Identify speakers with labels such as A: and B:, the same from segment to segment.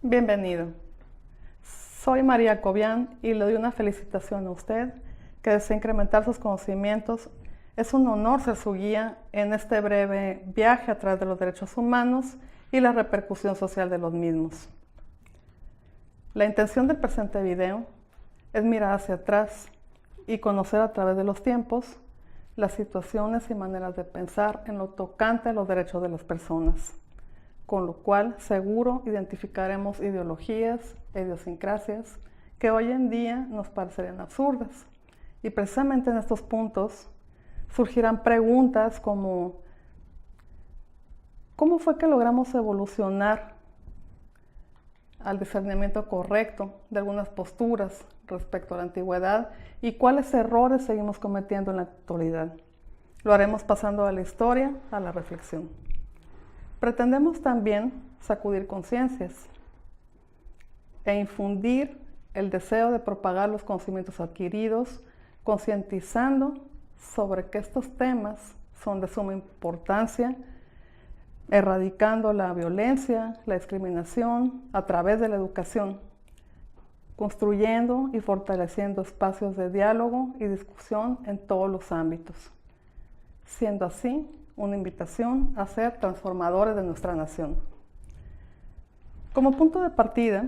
A: Bienvenido. Soy María Cobian y le doy una felicitación a usted que desea incrementar sus conocimientos. Es un honor ser su guía en este breve viaje a través de los derechos humanos y la repercusión social de los mismos. La intención del presente video es mirar hacia atrás y conocer a través de los tiempos las situaciones y maneras de pensar en lo tocante a los derechos de las personas, con lo cual seguro identificaremos ideologías e idiosincrasias que hoy en día nos parecerían absurdas. Y precisamente en estos puntos surgirán preguntas como ¿cómo fue que logramos evolucionar al discernimiento correcto de algunas posturas respecto a la antigüedad y cuáles errores seguimos cometiendo en la actualidad? Lo haremos pasando a la historia, a la reflexión. Pretendemos también sacudir conciencias e infundir el deseo de propagar los conocimientos adquiridos, concientizando sobre que estos temas son de suma importancia, erradicando la violencia, la discriminación a través de la educación, construyendo y fortaleciendo espacios de diálogo y discusión en todos los ámbitos, siendo así una invitación a ser transformadores de nuestra nación. Como punto de partida,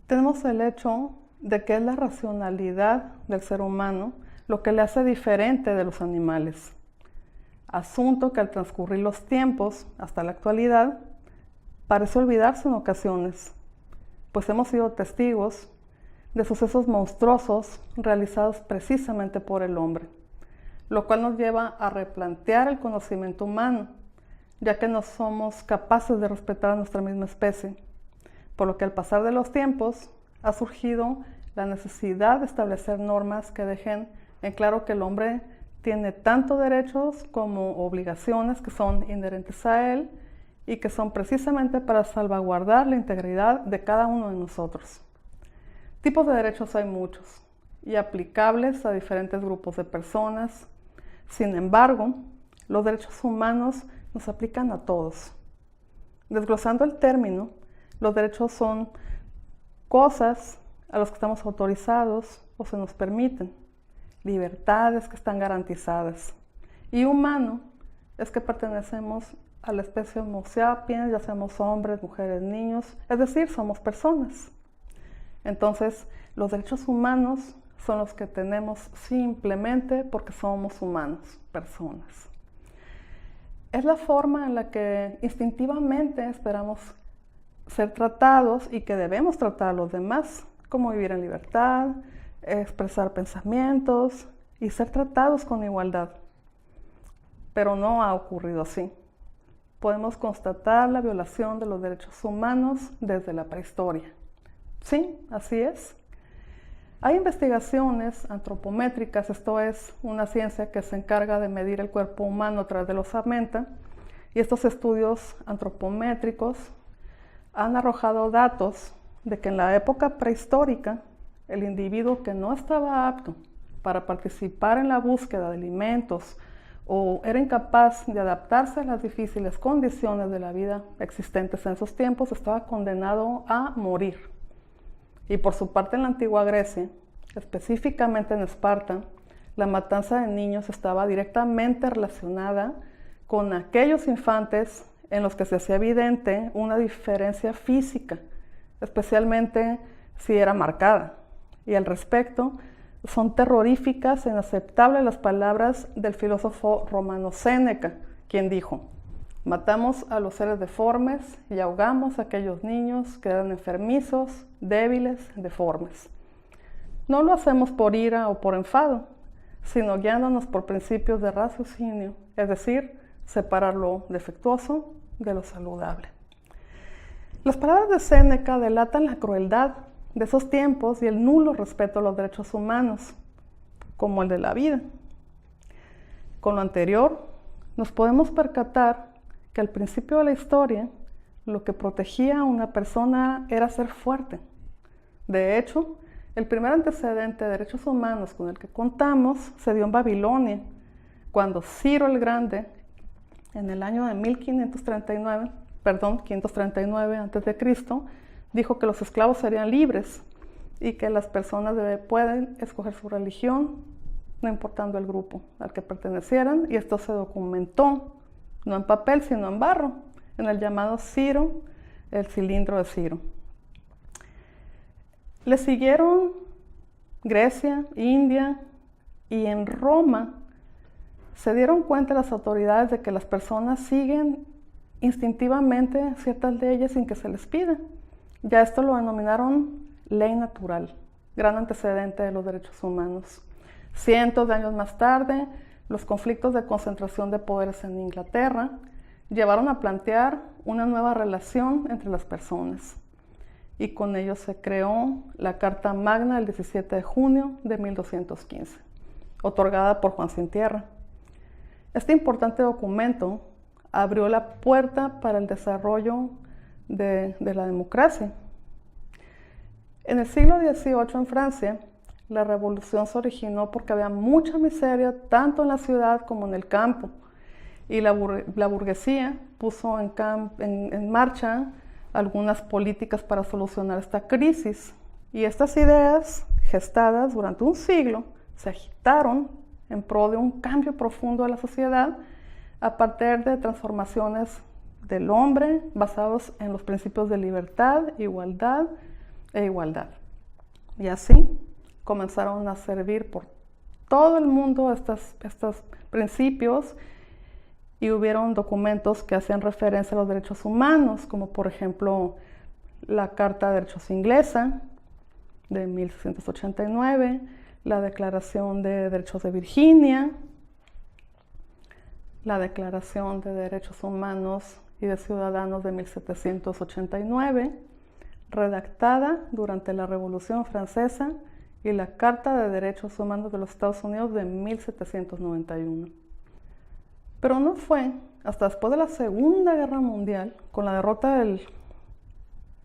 A: tenemos el hecho de que es la racionalidad del ser humano lo que le hace diferente de los animales. Asunto que al transcurrir los tiempos hasta la actualidad parece olvidarse en ocasiones, pues hemos sido testigos de sucesos monstruosos realizados precisamente por el hombre, lo cual nos lleva a replantear el conocimiento humano, ya que no somos capaces de respetar a nuestra misma especie, por lo que al pasar de los tiempos ha surgido la necesidad de establecer normas que dejen en claro que el hombre tiene tanto derechos como obligaciones que son inherentes a él y que son precisamente para salvaguardar la integridad de cada uno de nosotros. Tipos de derechos hay muchos y aplicables a diferentes grupos de personas. Sin embargo, los derechos humanos nos aplican a todos. Desglosando el término, los derechos son cosas a las que estamos autorizados o se nos permiten, libertades que están garantizadas. Y humano es que pertenecemos a la especie Homo sapiens, ya seamos hombres, mujeres, niños, es decir, somos personas. Entonces, los derechos humanos son los que tenemos simplemente porque somos humanos, personas. Es la forma en la que instintivamente esperamos ser tratados y que debemos tratar a los demás, como vivir en libertad, expresar pensamientos y ser tratados con igualdad. Pero no ha ocurrido así. Podemos constatar la violación de los derechos humanos desde la prehistoria. Sí, así es. Hay investigaciones antropométricas, esto es una ciencia que se encarga de medir el cuerpo humano a través de la osamenta, y estos estudios antropométricos han arrojado datos de que en la época prehistórica el individuo que no estaba apto para participar en la búsqueda de alimentos o era incapaz de adaptarse a las difíciles condiciones de la vida existentes en esos tiempos estaba condenado a morir. Y por su parte en la antigua Grecia, específicamente en Esparta, la matanza de niños estaba directamente relacionada con aquellos infantes en los que se hacía evidente una diferencia física, especialmente si era marcada. Y al respecto, son terroríficas e inaceptables las palabras del filósofo romano Séneca, quien dijo: matamos a los seres deformes y ahogamos a aquellos niños que eran enfermizos, débiles, deformes. No lo hacemos por ira o por enfado, sino guiándonos por principios de raciocinio, es decir, separar lo defectuoso de lo saludable. Las palabras de Séneca delatan la crueldad de esos tiempos y el nulo respeto a los derechos humanos, como el de la vida. Con lo anterior, nos podemos percatar que al principio de la historia, lo que protegía a una persona era ser fuerte. De hecho, el primer antecedente de derechos humanos con el que contamos se dio en Babilonia, cuando Ciro el Grande, en el año de 1539, 539 a.C., dijo que los esclavos serían libres y que las personas pueden escoger su religión, no importando el grupo al que pertenecieran, y esto se documentó, no en papel, sino en barro, en el llamado Ciro, el cilindro de Ciro. Le siguieron Grecia, India, y en Roma se dieron cuenta las autoridades de que las personas siguen instintivamente ciertas leyes sin que se les pida. Ya esto lo denominaron ley natural, gran antecedente de los derechos humanos. Cientos de años más tarde, los conflictos de concentración de poderes en Inglaterra llevaron a plantear una nueva relación entre las personas. Y con ello se creó la Carta Magna del 17 de junio de 1215, otorgada por Juan Sin Tierra. Este importante documento abrió la puerta para el desarrollo de la democracia. En el siglo XVIII en Francia, la revolución se originó porque había mucha miseria tanto en la ciudad como en el campo, y la burguesía puso en marcha algunas políticas para solucionar esta crisis, y estas ideas, gestadas durante un siglo, se agitaron en pro de un cambio profundo de la sociedad a partir de transformaciones del hombre basados en los principios de libertad, igualdad e igualdad. Y así comenzaron a servir por todo el mundo estos principios, y hubieron documentos que hacían referencia a los derechos humanos, como por ejemplo la Carta de Derechos Inglesa de 1689, la Declaración de Derechos de Virginia, la Declaración de Derechos Humanos y de Ciudadanos de 1789, redactada durante la Revolución Francesa, y la Carta de Derechos Humanos de los Estados Unidos de 1791. Pero no fue hasta después de la Segunda Guerra Mundial, con la derrota del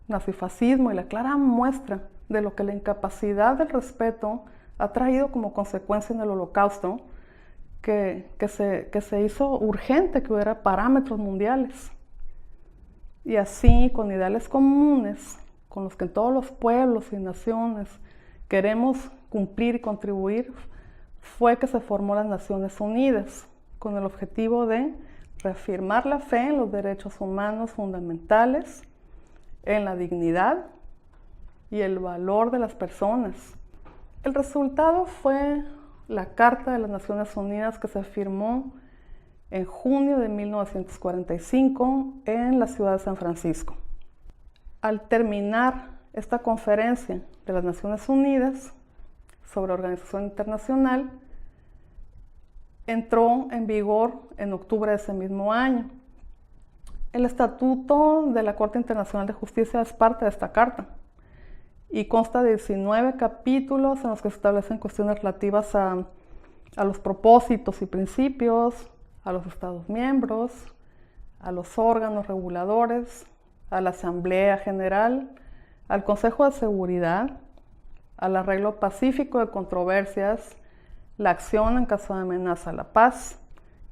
A: nazifascismo y la clara muestra de lo que la incapacidad del respeto ha traído como consecuencia en el Holocausto, que se hizo urgente que hubiera parámetros mundiales. Y así, con ideales comunes, con los que todos los pueblos y naciones queremos cumplir y contribuir, fue que se formó las Naciones Unidas, con el objetivo de reafirmar la fe en los derechos humanos fundamentales, en la dignidad y el valor de las personas. El resultado fue la Carta de las Naciones Unidas, que se firmó en junio de 1945 en la ciudad de San Francisco. Al terminar esta conferencia de las Naciones Unidas sobre organización internacional, entró en vigor en octubre de ese mismo año. El Estatuto de la Corte Internacional de Justicia es parte de esta carta y consta de 19 capítulos en los que se establecen cuestiones relativas a los propósitos y principios, a los Estados miembros, a los órganos reguladores, a la Asamblea General, al Consejo de Seguridad, al arreglo pacífico de controversias, la acción en caso de amenaza a la paz,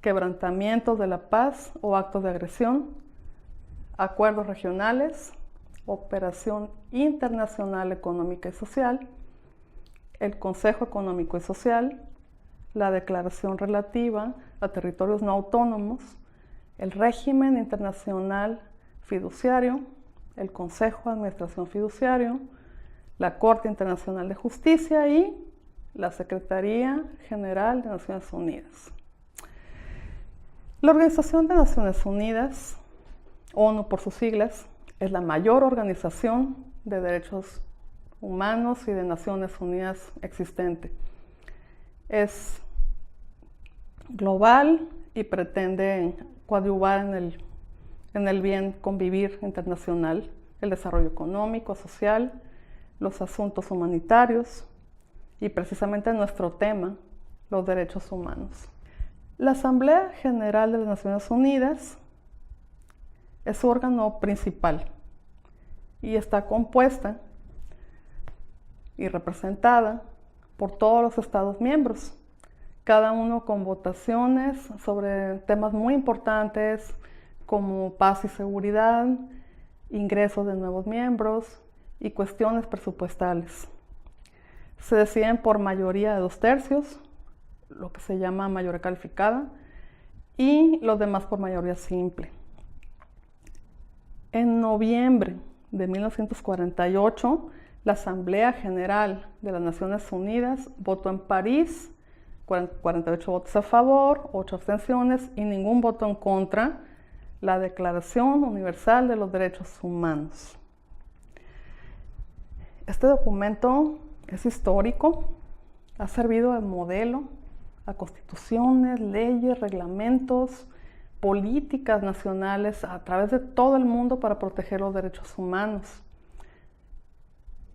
A: quebrantamientos de la paz o actos de agresión, acuerdos regionales, operación internacional económica y social, el Consejo Económico y Social, la declaración relativa a territorios no autónomos, el régimen internacional fiduciario, el Consejo de Administración Fiduciario, la Corte Internacional de Justicia y la Secretaría General de Naciones Unidas. La Organización de Naciones Unidas, ONU por sus siglas, es la mayor organización de derechos humanos y de Naciones Unidas existente. Es global y pretende coadyuvar en el bien convivir internacional, el desarrollo económico, social, los asuntos humanitarios y precisamente nuestro tema, los derechos humanos. La Asamblea General de las Naciones Unidas es su órgano principal y está compuesta y representada por todos los Estados miembros, cada uno con votaciones sobre temas muy importantes, como paz y seguridad, ingresos de nuevos miembros y cuestiones presupuestales. Se deciden por mayoría de 2/3, lo que se llama mayoría calificada, y los demás por mayoría simple. En noviembre de 1948, la Asamblea General de las Naciones Unidas votó en París 48 votos a favor, 8 abstenciones y ningún voto en contra la Declaración Universal de los Derechos Humanos. Este documento es histórico, ha servido de modelo a constituciones, leyes, reglamentos, políticas nacionales a través de todo el mundo para proteger los derechos humanos.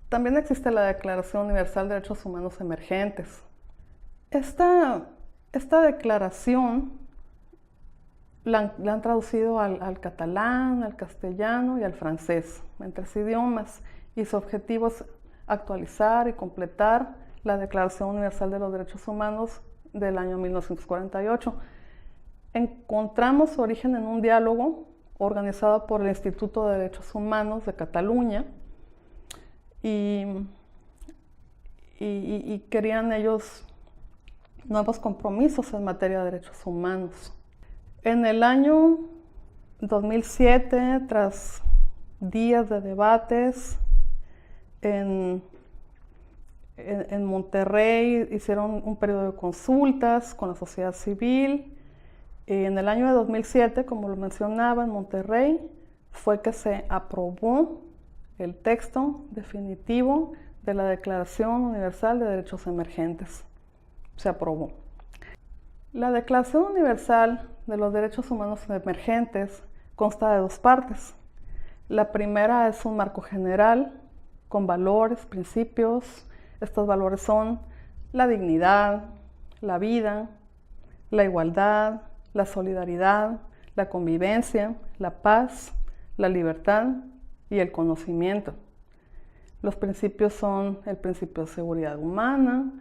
A: También existe la Declaración Universal de Derechos Humanos Emergentes. Esta declaración la han traducido al catalán, al castellano y al francés, en 3 idiomas, y su objetivo es actualizar y completar la Declaración Universal de los Derechos Humanos del año 1948. Encontramos su origen en un diálogo organizado por el Instituto de Derechos Humanos de Cataluña y querían ellos nuevos compromisos en materia de derechos humanos. En el año 2007, tras días de debates, en Monterrey hicieron un periodo de consultas con la sociedad civil. Y en el año de 2007, como lo mencionaba, en Monterrey fue que se aprobó el texto definitivo de la Declaración Universal de Derechos Emergentes. Se aprobó. La Declaración Universal de los Derechos Humanos Emergentes consta de 2 partes. La primera es un marco general con valores, principios. Estos valores son la dignidad, la vida, la igualdad, la solidaridad, la convivencia, la paz, la libertad y el conocimiento. Los principios son el principio de seguridad humana,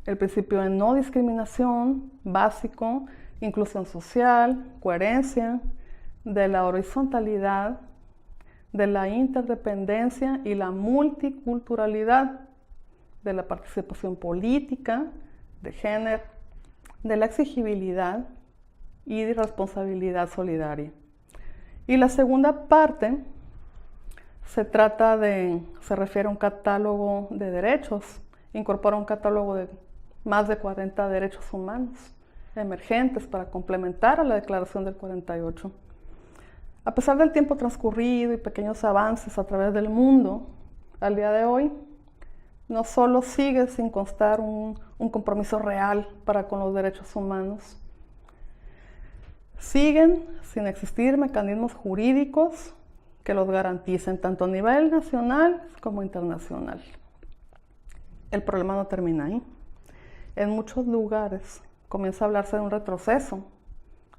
A: el principio de no discriminación básico, inclusión social, coherencia, de la horizontalidad, de la interdependencia y la multiculturalidad, de la participación política, de género, de la exigibilidad y de responsabilidad solidaria. Y la segunda parte se refiere a un catálogo de derechos, incorpora un catálogo de más de 40 derechos humanos emergentes para complementar a la Declaración del 48. A pesar del tiempo transcurrido y pequeños avances a través del mundo, al día de hoy, no solo sigue sin constar un compromiso real para con los derechos humanos, siguen sin existir mecanismos jurídicos que los garanticen tanto a nivel nacional como internacional. El problema no termina ahí. En muchos lugares comienza a hablarse de un retroceso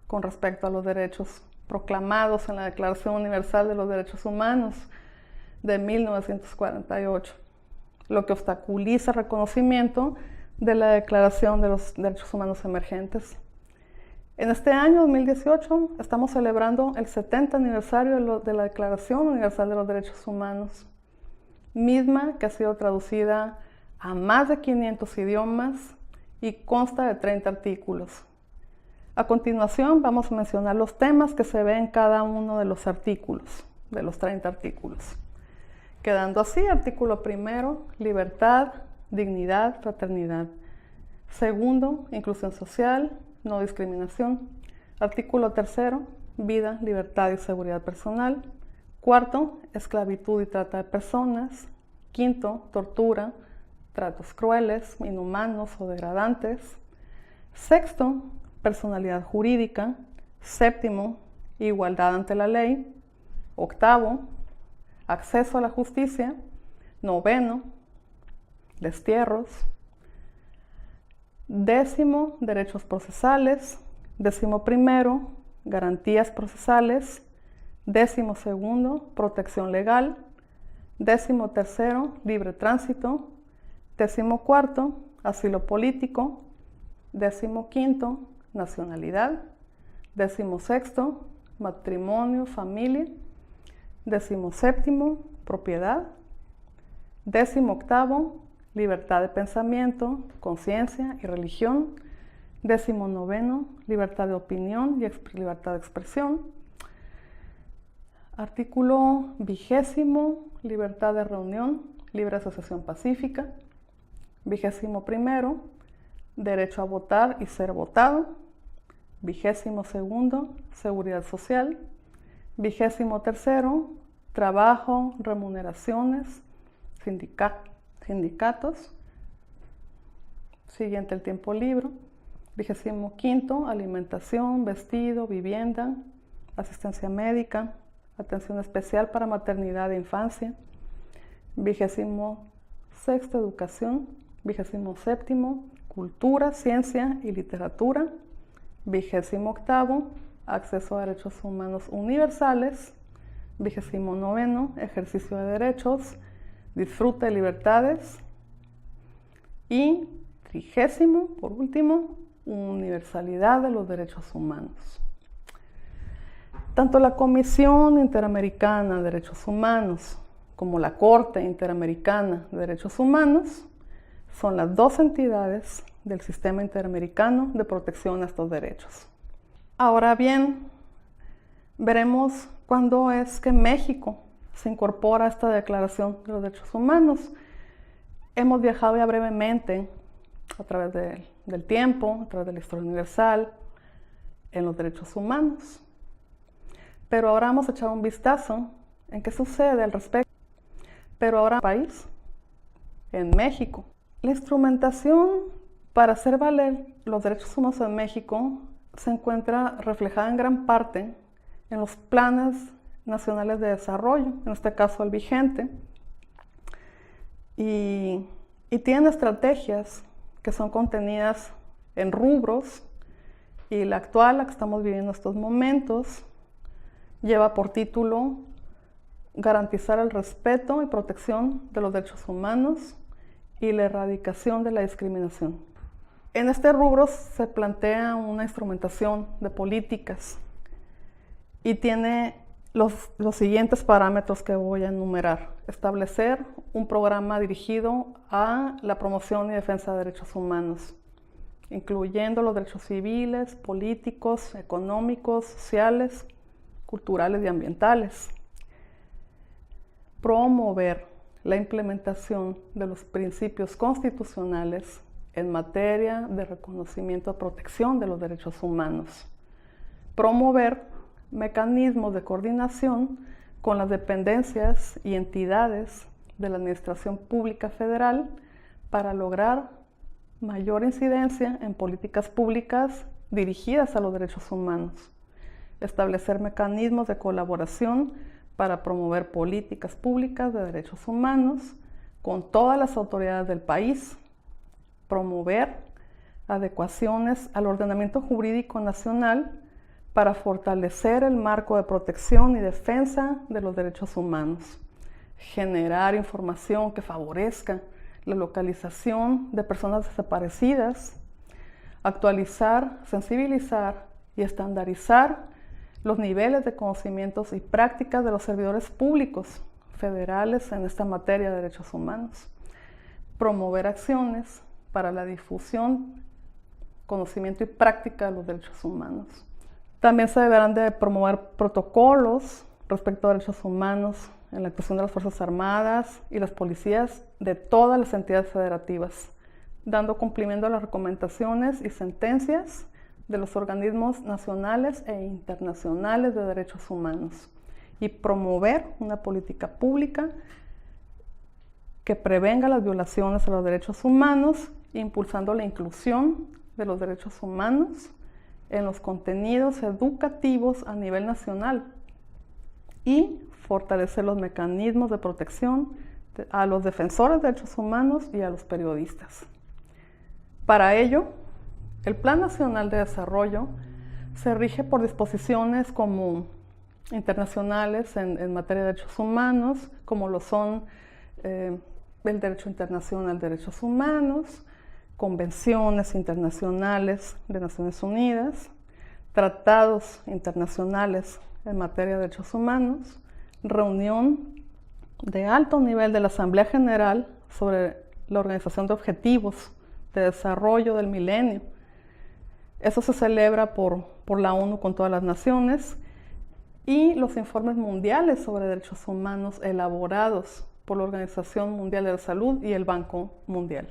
A: con respecto a los derechos proclamados en la Declaración Universal de los Derechos Humanos de 1948, lo que obstaculiza el reconocimiento de la Declaración de los Derechos Humanos Emergentes. En este año 2018 estamos celebrando el 70 aniversario de la Declaración Universal de los Derechos Humanos, misma que ha sido traducida a más de 500 idiomas y consta de 30 artículos. A continuación vamos a mencionar los temas que se ven en cada uno de los artículos, de los 30 artículos. Quedando así, artículo primero, libertad, dignidad, fraternidad. Segundo, inclusión social, no discriminación. Artículo tercero, vida, libertad y seguridad personal. Cuarto, esclavitud y trata de personas. Quinto, tortura, tratos crueles, inhumanos o degradantes. Sexto, personalidad jurídica. Séptimo, igualdad ante la ley. Octavo, acceso a la justicia. Noveno, destierros. Décimo, derechos procesales. Décimo primero, garantías procesales. Décimo segundo, protección legal. Décimo tercero, libre tránsito. Décimo cuarto, asilo político. Décimo quinto, nacionalidad. Décimo sexto, matrimonio, familia. 17º, propiedad. 18º, libertad de pensamiento, conciencia y religión. 19º, libertad de opinión y libertad de expresión. Artículo 20º, libertad de reunión, libre asociación pacífica. 21º, derecho a votar y ser votado. 22º, seguridad social. 23º, trabajo, remuneraciones, sindicatos. Siguiente, el tiempo libre. 25º, alimentación, vestido, vivienda, asistencia médica, atención especial para maternidad e infancia. 26º, educación. 27º, cultura, ciencia y literatura. 28º, acceso a derechos humanos universales. 29º, ejercicio de derechos, disfrute de libertades. Y 30º, por último, universalidad de los derechos humanos. Tanto la Comisión Interamericana de Derechos Humanos como la Corte Interamericana de Derechos Humanos son las dos entidades del Sistema Interamericano de Protección a estos derechos. Ahora bien, veremos cuándo es que México se incorpora a esta Declaración de los Derechos Humanos. Hemos viajado ya brevemente a través del tiempo, a través de la historia universal, en los derechos humanos. Pero ahora vamos a echar un vistazo en qué sucede al respecto. Pero ahora en el país, en México. La instrumentación para hacer valer los derechos humanos en México se encuentra reflejada en gran parte en los planes nacionales de desarrollo, en este caso el vigente, y tienen estrategias que son contenidas en rubros, y la actual, la que estamos viviendo en estos momentos, lleva por título garantizar el respeto y protección de los derechos humanos y la erradicación de la discriminación. En este rubro se plantea una instrumentación de políticas y tiene los siguientes parámetros que voy a enumerar. Establecer un programa dirigido a la promoción y defensa de derechos humanos, incluyendo los derechos civiles, políticos, económicos, sociales, culturales y ambientales. Promover la implementación de los principios constitucionales en materia de reconocimiento y protección de los derechos humanos. Promover mecanismos de coordinación con las dependencias y entidades de la Administración Pública Federal para lograr mayor incidencia en políticas públicas dirigidas a los derechos humanos. Establecer mecanismos de colaboración para promover políticas públicas de derechos humanos con todas las autoridades del país. Promover adecuaciones al ordenamiento jurídico nacional para fortalecer el marco de protección y defensa de los derechos humanos. Generar información que favorezca la localización de personas desaparecidas. Actualizar, sensibilizar y estandarizar los niveles de conocimientos y prácticas de los servidores públicos federales en esta materia de derechos humanos. Promover acciones para la difusión, conocimiento y práctica de los derechos humanos. También se deberán de promover protocolos respecto a derechos humanos en la actuación de las Fuerzas Armadas y las policías de todas las entidades federativas, dando cumplimiento a las recomendaciones y sentencias de los organismos nacionales e internacionales de derechos humanos, y promover una política pública que prevenga las violaciones a los derechos humanos, impulsando la inclusión de los derechos humanos en los contenidos educativos a nivel nacional y fortalecer los mecanismos de protección a los defensores de derechos humanos y a los periodistas. Para ello, el Plan Nacional de Desarrollo se rige por disposiciones como internacionales en materia de derechos humanos, como lo son el Derecho Internacional de Derechos Humanos, convenciones internacionales de Naciones Unidas, tratados internacionales en materia de derechos humanos, reunión de alto nivel de la Asamblea General sobre la Organización de Objetivos de Desarrollo del Milenio. Eso se celebra por la ONU con todas las naciones, y los informes mundiales sobre derechos humanos elaborados por la Organización Mundial de la Salud y el Banco Mundial.